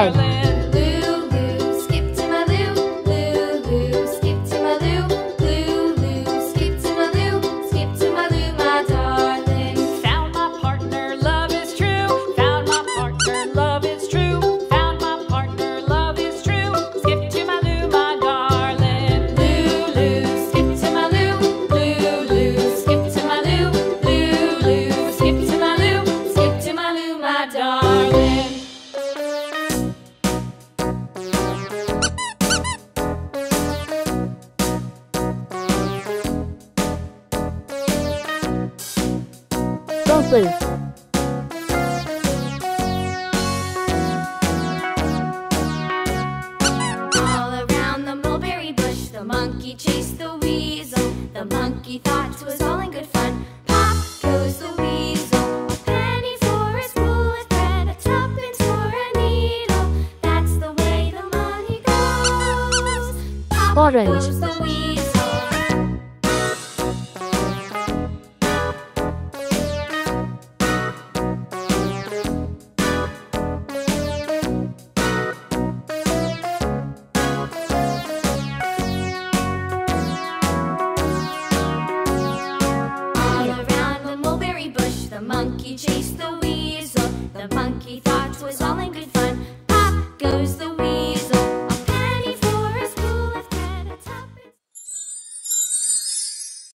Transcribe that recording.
bed. Lulu, skip to my loo. Lulu, skip to my loo. Lulu, skip to my loo. Skip to my loo, my darling. Found my partner, love is true. Found my partner, love is true. Found my partner, love is true. Skip to my loo, my darling. Lulu, skip to my loo. Lulu, skip to my loo. Lulu, skip to my loo. Skip to my loo, my darling. Toddlers. All around the mulberry bush, the monkey chased the weasel. The monkey thought 'twas all in good fun. Pop goes the weasel. A penny for a spool of thread, a tuppence for a needle. That's the way the money goes. Pop Orange. goes